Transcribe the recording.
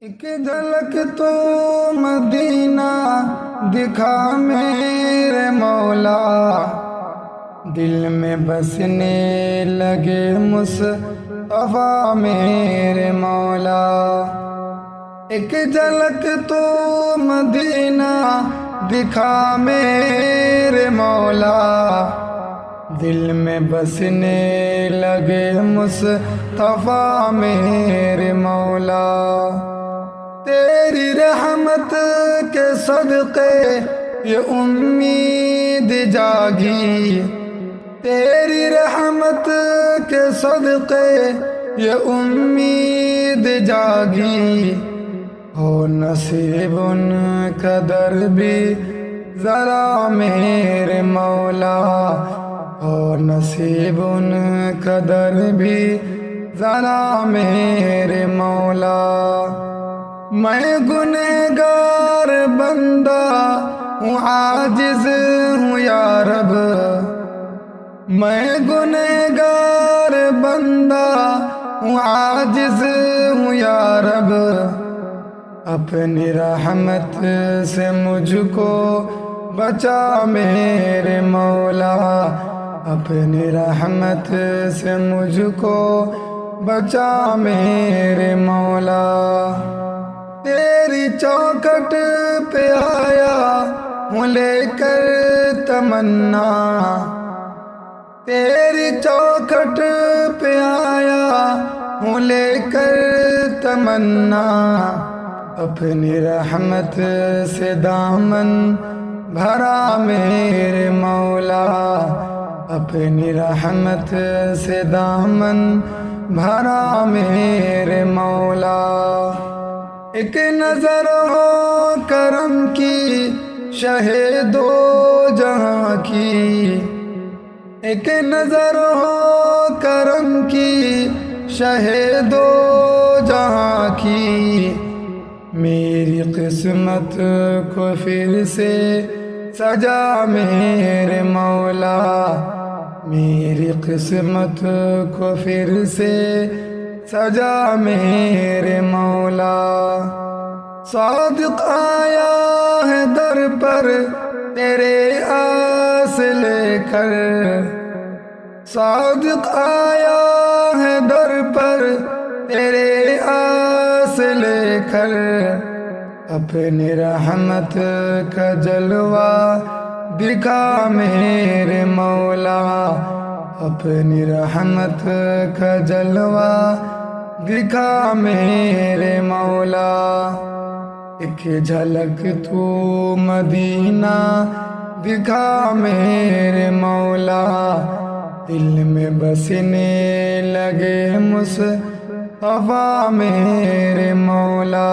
ایک جھلک تو مدینہ دکھا میرے مولا، دل میں بسنے لگے مصطفیٰ میرے مولا۔ ایک جھلک تو مدینہ دکھا میرے مولا، دل میں بسنے لگے مصطفیٰ میرے مولا۔ تیری رحمت کے صدقے یہ امید جاگی، تیری رحمت کے صدقے یہ امید جاگی۔ ہو نصیب ان قدر بھی ذرا میرے مولا، ہو نصیب ان قدر بھی ذرا میرے مولا۔ میں گنہگار بندہ ہوں، عاجز ہوں یا رب، میں گنہگار بندہ ہوں، عاجز ہوں یا رب۔ اپنی رحمت سے مجھ کو بچا میرے مولا، اپنی رحمت سے مجھ کو بچا میرے مولا۔ تیری چوکھٹ پہ آیا ہوں لے کر تمنا، تیری چوکھٹ پہ آیا ہوں لے کر تمنا۔ اپنی رحمت سے دامن بھرا میرے مولا، اپنی رحمت سے دامن بھرا میرے مولا۔ ایک نظر ہو کرم کی شہ دو جہاں کی، ایک نظر ہو کرم کی شہ دو جہاں کی۔ میری قسمت کو پھر سے سجا میرے مولا، میری قسمت کو پھر سے سجا میرے مولا۔ صادق آیا ہے در پر تیرے آس لے کر، صادق آیا ہے در پر تیرے آس لے کر۔ اپنی رحمت کا جلوہ دکھا میرے مولا، اپنی رحمت کا جلوہ دکھا میرے مولا۔ ایک جھلک تو مدینہ دکھا میرے مولا، دل میں بسنے لگے مصطفیٰ میرے مولا۔